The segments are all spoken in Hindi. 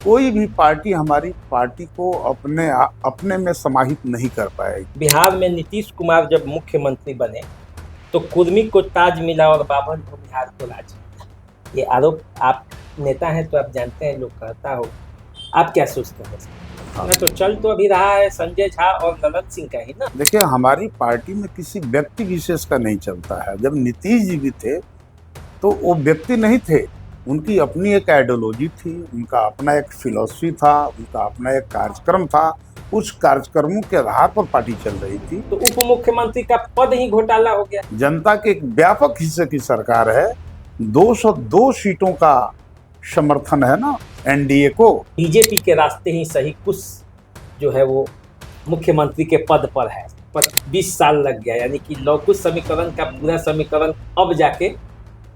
कोई भी पार्टी हमारी पार्टी को अपने में समाहित नहीं कर पाएगी। बिहार में नीतीश कुमार जब मुख्यमंत्री बने तो कुर्मी को ताज मिला और बावन भूमिहार को राज मिला। ये आरोप, आप नेता हैं तो आप जानते हैं, लोग कहता हो, आप क्या सोचते हैं? हाँ। तो चल तो अभी रहा है संजय झा और ललन सिंह का ही ना। देखिए, हमारी पार्टी में किसी व्यक्ति विशेष का नहीं चलता है। जब नीतीश जी भी थे तो वो व्यक्ति नहीं थे, उनकी अपनी एक आइडियोलॉजी थी, उनका अपना एक फिलॉसफी था, उनका अपना एक कार्यक्रम था। उस कार्यक्रमों के आधार पर पार्टी चल रही थी। तो उप मुख्यमंत्री का पद ही घोटाला हो गया। जनता के एक व्यापक हिस्से की सरकार है, 202 सीटों का समर्थन है ना एनडीए को। बीजेपी के रास्ते ही सही कुछ जो है वो मुख्यमंत्री के पद पर है, पर 20 साल लग गया, यानी कि लौकुश समीकरण का पूरा समीकरण अब जाके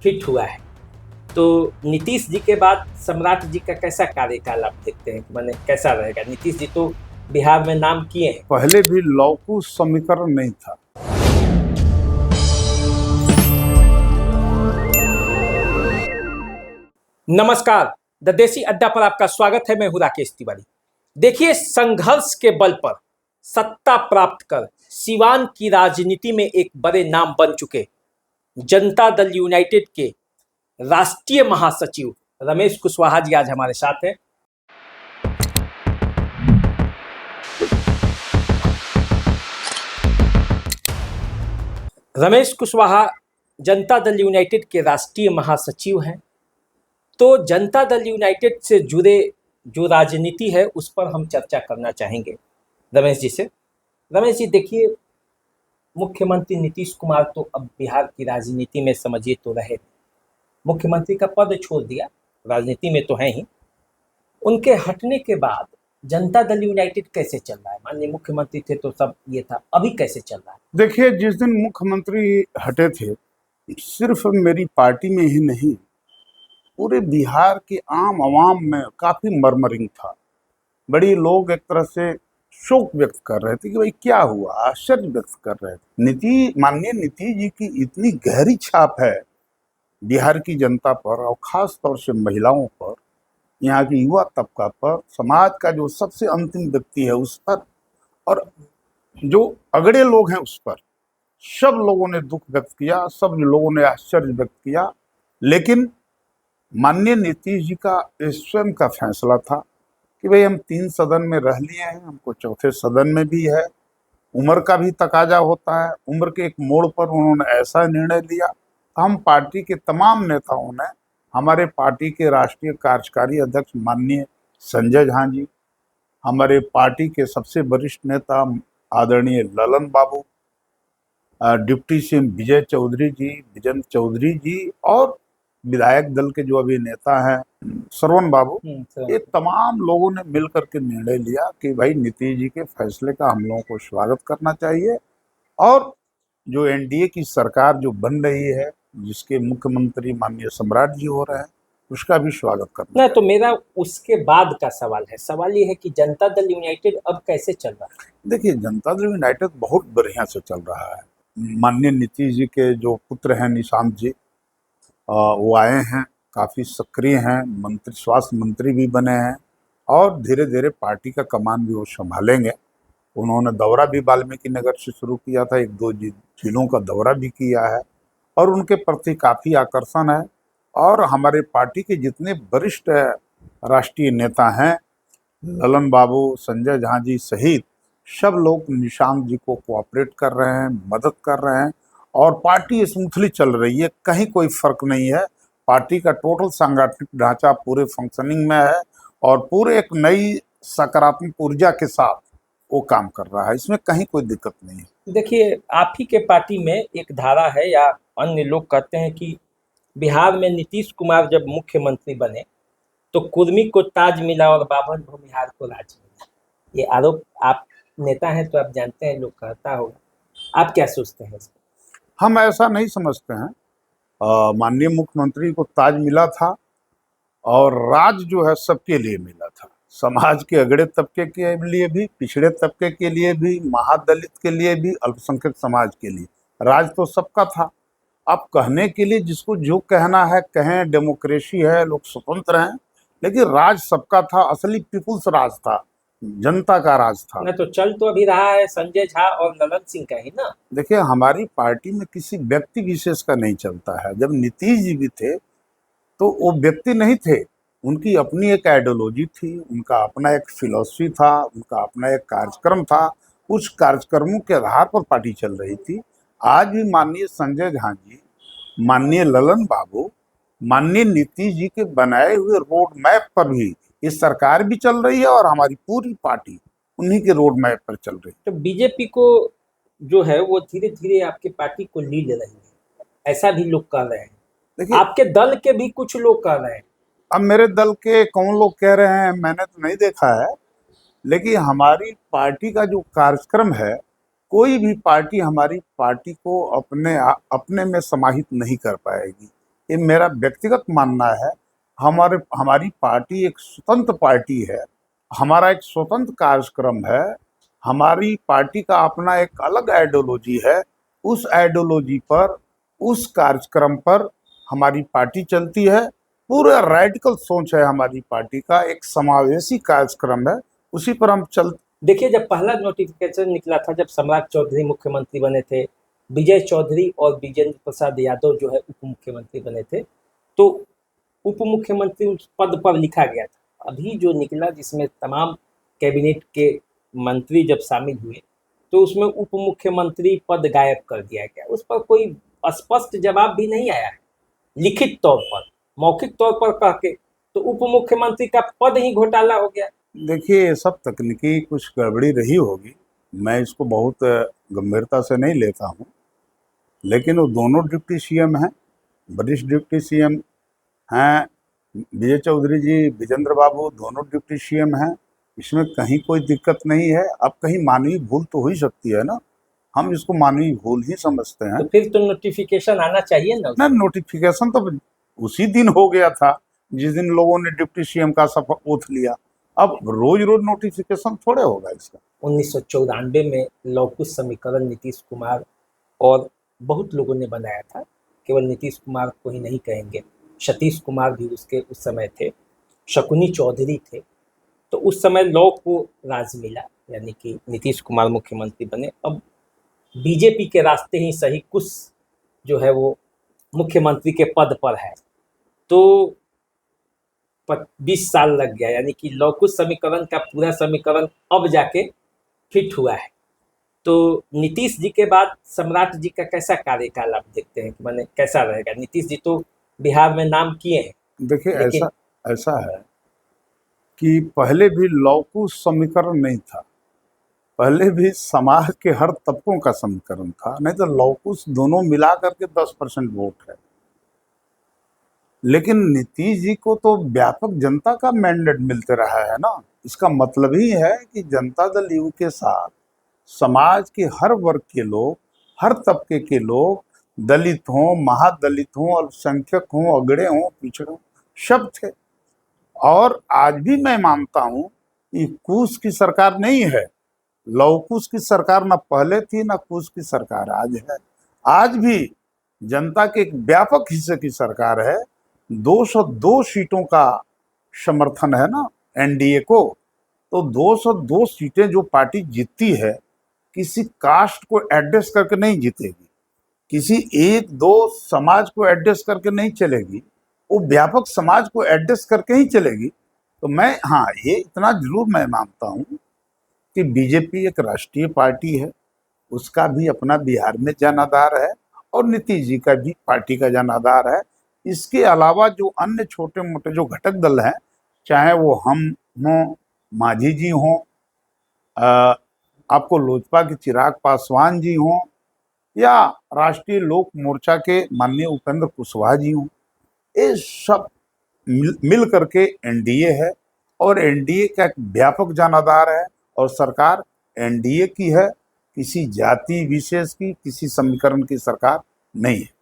फिट हुआ है। तो नीतीश जी के बाद सम्राट जी का कैसा कार्यकाल आप देखते हैं, माने कैसा रहेगा? नीतीश जी तो बिहार में नाम किए हैं। पहले भी लौकुश समीकरण नहीं था। नमस्कार, द देसी अड्डा पर आपका स्वागत है। मैं हूं राकेश तिवारी। देखिए, संघर्ष के बल पर सत्ता प्राप्त कर सिवान की राजनीति में एक बड़े नाम बन चुके जनता दल यूनाइटेड के राष्ट्रीय महासचिव रमेश कुशवाहा जी आज हमारे साथ हैं। रमेश कुशवाहा जनता दल यूनाइटेड के राष्ट्रीय महासचिव हैं। तो जनता दल यूनाइटेड से जुड़े जो राजनीति है उस पर हम चर्चा करना चाहेंगे रमेश जी से। रमेश जी, देखिए, मुख्यमंत्री नीतीश कुमार तो अब बिहार की राजनीति में समझिए तो रहे, मुख्यमंत्री का पद छोड़ दिया, राजनीति में तो है ही। उनके हटने के बाद जनता दल यूनाइटेड कैसे चल रहा है? मान लीजिए मुख्यमंत्री थे तो सब ये था, अभी कैसे चल रहा है? देखिए, जिस दिन मुख्यमंत्री हटे थे, सिर्फ मेरी पार्टी में ही नहीं, पूरे बिहार के आम आवाम में काफी मरमरिंग था। बड़ी लोग एक तरह से शोक व्यक्त कर रहे थे कि भाई क्या हुआ, आश्चर्य व्यक्त कर रहे थे। माननीय नीतीश जी की इतनी गहरी छाप है बिहार की जनता पर और खास तौर से महिलाओं पर, यहाँ की युवा तबका पर, समाज का जो सबसे अंतिम व्यक्ति है उस पर, और जो अगड़े लोग हैं उस पर। सब लोगों ने दुख व्यक्त किया, सब लोगों ने आश्चर्य व्यक्त किया। लेकिन माननीय नीतीश जी का स्वयं का फैसला था कि भाई हम 3 सदन में रह लिए हैं, हमको चौथे सदन में भी है। उम्र का भी तकाजा होता है। उम्र के एक मोड़ पर उन्होंने ऐसा निर्णय लिया। हम पार्टी के तमाम नेताओं ने, हमारे पार्टी के राष्ट्रीय कार्यकारी अध्यक्ष माननीय संजय झा जी, हमारे पार्टी के सबसे वरिष्ठ नेता आदरणीय ललन बाबू, डिप्टी सीएम विजय चौधरी जी, और विधायक दल के जो अभी नेता हैं श्रवण बाबू, ये तमाम लोगों ने मिलकर के निर्णय लिया कि भाई नीतीश जी के फैसले का हम लोगों को स्वागत करना चाहिए, और जो एनडीए की सरकार जो बन रही है, जिसके मुख्यमंत्री माननीय सम्राट जी हो रहे हैं, उसका भी स्वागत करना ना। तो मेरा उसके बाद का सवाल है, सवाल ये है कि जनता दल यूनाइटेड अब कैसे चल रहा है? देखिए, जनता दल यूनाइटेड बहुत बढ़िया से चल रहा है। माननीय नीतीश जी के जो पुत्र हैं निशांत जी, वो आए हैं, काफ़ी सक्रिय हैं, मंत्री, स्वास्थ्य मंत्री भी बने हैं, और धीरे धीरे पार्टी का कमान भी वो संभालेंगे। उन्होंने दौरा भी वाल्मीकि नगर से शुरू किया था, 1-2 जिलों का दौरा भी किया है, और उनके प्रति काफ़ी आकर्षण है। और हमारे पार्टी के जितने वरिष्ठ राष्ट्रीय नेता हैं, ललन बाबू, संजय झा जी सहित सब लोग निशांत जी को कोऑपरेट कर रहे हैं, मदद कर रहे हैं, और पार्टी स्मूथली चल रही है। कहीं कोई फर्क नहीं है। पार्टी का टोटल सांगठनिक ढांचा पूरे फंक्शनिंग में है, और पूरे एक नई सकारात्मक ऊर्जा के साथ वो काम कर रहा है। इसमें कहीं कोई दिक्कत नहीं है। देखिए, आप ही के पार्टी में एक धारा है, या अन्य लोग कहते हैं कि बिहार में नीतीश कुमार जब मुख्यमंत्री बने तो कुर्मी को ताज मिला और बावन भूमिहार को राज मिला। ये आरोप, आप नेता हैं तो आप जानते हैं, लोग कहता होगा, आप क्या सोचते हैं? हम ऐसा नहीं समझते हैं। माननीय मुख्यमंत्री को ताज मिला था, और राज जो है सबके लिए मिला था। समाज के अगड़े तबके के लिए भी, पिछड़े तबके के लिए भी, महादलित के लिए भी, अल्पसंख्यक समाज के लिए राज तो सबका था। अब कहने के लिए जिसको जो कहना है कहें, डेमोक्रेसी है, लोग स्वतंत्र हैं। लेकिन राज सबका था, असली पीपुल्स राज था, जनता का राज था। ना तो चल तो अभी रहा है संजय झा और ललन सिंह का ही ना। देखिए, हमारी पार्टी में किसी व्यक्ति विशेष का नहीं चलता है। जब नीतीश जी भी थे तो वो व्यक्ति नहीं थे, उनकी अपनी एक आइडियोलॉजी थी, उनका अपना एक फिलॉसफी था, उनका अपना एक कार्यक्रम था। उस कार्यक्रमों के आधार पर पार्टी चल रही थी। आज भी माननीय संजय झा जी, माननीय ललन बाबू, माननीय नीतीश जी के बनाए हुए रोड मैप पर भी ये सरकार भी चल रही है और हमारी पूरी पार्टी उन्हीं के रोड मैप पर चल रही है। तो बीजेपी को जो है वो धीरे धीरे आपकी पार्टी को लीड रही है, ऐसा भी लोग कह रहे हैं। देखिए, आपके दल के भी कुछ लोग कह रहे हैं। अब मेरे दल के कौन लोग कह रहे हैं मैंने तो नहीं देखा है, लेकिन हमारी पार्टी का जो कार्यक्रम है, कोई भी पार्टी हमारी पार्टी को अपने में समाहित नहीं कर पाएगी। ये मेरा व्यक्तिगत मानना है। हमारी पार्टी एक स्वतंत्र पार्टी है, हमारा एक स्वतंत्र कार्यक्रम है, हमारी पार्टी का अपना एक अलग आइडियोलॉजी है। उस आइडियोलॉजी पर, उस कार्यक्रम पर हमारी पार्टी चलती है। पूरा रैडिकल सोच है हमारी पार्टी का, एक समावेशी कार्यक्रम है, उसी पर हम चल। देखिए, जब पहला नोटिफिकेशन निकला था, जब सम्राट चौधरी मुख्यमंत्री बने थे, विजय चौधरी और विजेंद्र प्रसाद यादव जो है उप मुख्यमंत्री बने थे, तो उप मुख्यमंत्री उस पद पर लिखा गया था। अभी जो निकला जिसमें तमाम कैबिनेट के मंत्री जब शामिल हुए तो उसमें उप मुख्यमंत्री पद गायब कर दिया गया। उस पर कोई स्पष्ट जवाब भी नहीं आया है लिखित तौर पर, मौखिक तौर पर कह के, तो उप मुख्यमंत्री का पद ही घोटाला हो गया। देखिए, ये सब तकनीकी कुछ गड़बड़ी रही होगी, मैं इसको बहुत गंभीरता से नहीं लेता हूँ। लेकिन वो दोनों डिप्टी सीएम हैं, वरिष्ठ डिप्टी सीएम हैं, विजय चौधरी जी, विजेंद्र बाबू दोनों डिप्टी सीएम हैं। इसमें कहीं कोई दिक्कत नहीं है। अब कहीं मानवीय भूल तो हो ही सकती है ना, हम इसको मानवीय भूल ही समझते हैं। तो फिर तो नोटिफिकेशन आना चाहिए ना। नोटिफिकेशन तो उसी दिन हो गया था जिस दिन लोगों ने डिप्टी सीएम का शपथ ओथ लिया। अब रोज रोज नोटिफिकेशन थोड़े होगा इसका। 1994 में लौकुश समीकरण नीतीश कुमार और बहुत लोगों ने बनाया था, केवल नीतीश कुमार को ही नहीं कहेंगे, सतीश कुमार भी उसके उस समय थे, शकुनी चौधरी थे। तो उस समय लौ को राज मिला, यानी कि नीतीश कुमार मुख्यमंत्री बने। अब बीजेपी के रास्ते ही सही कुछ जो है वो मुख्यमंत्री के पद पर है, तो 20 साल लग गया, यानी कि लौकुश समीकरण का पूरा समीकरण अब जाके फिट हुआ है। तो नीतीश जी के बाद सम्राट जी का कैसा कार्यकाल आप देखते हैं कि माने कैसा रहेगा? नीतीश जी तो बिहार में नाम किए हैं। देखिए, लेकिन ऐसा है कि पहले भी लौकुश समीकरण नहीं था, पहले भी समाज के हर तबकों का समीकरण था। नहीं तो लौकुश दोनों मिला करके 10% वोट है। लेकिन नीतीश जी को तो व्यापक जनता का मैंडेट मिलते रहा है ना। इसका मतलब ही है कि जनता दल यू के साथ समाज के हर वर्ग के लोग, हर तबके के लोग, दलित हों, महादलित हों, अल्पसंख्यक हों, अगड़े हों, पिछड़े हों, सब थे। और आज भी मैं मानता हूं कि कूस की सरकार नहीं है, लौकुश की सरकार ना पहले थी ना कूस की सरकार आज है। आज भी जनता के एक व्यापक हिस्से की सरकार है। 202 सीटों का समर्थन है ना एनडीए को। तो 202 सीटें जो पार्टी जीतती है, किसी कास्ट को एडजस्ट करके नहीं जीतेगी, किसी एक दो समाज को एडजस्ट करके नहीं चलेगी, वो व्यापक समाज को एडजस्ट करके ही चलेगी। तो मैं, हाँ, ये इतना जरूर मैं मानता हूँ कि बीजेपी एक राष्ट्रीय पार्टी है, उसका भी अपना बिहार में जनाधार है और नीतीश जी का भी पार्टी का जनाधार है। इसके अलावा जो अन्य छोटे मोटे जो घटक दल हैं, चाहे वो हम हों, मांझी जी हों, आपको लोजपा के चिराग पासवान जी हों, या राष्ट्रीय लोक मोर्चा के माननीय उपेंद्र कुशवाहा जी हों, ये सब मिल करके एनडीए है। और एनडीए का एक व्यापक जनाधार है और सरकार एनडीए की है, किसी जाति विशेष की, किसी समीकरण की सरकार नहीं है।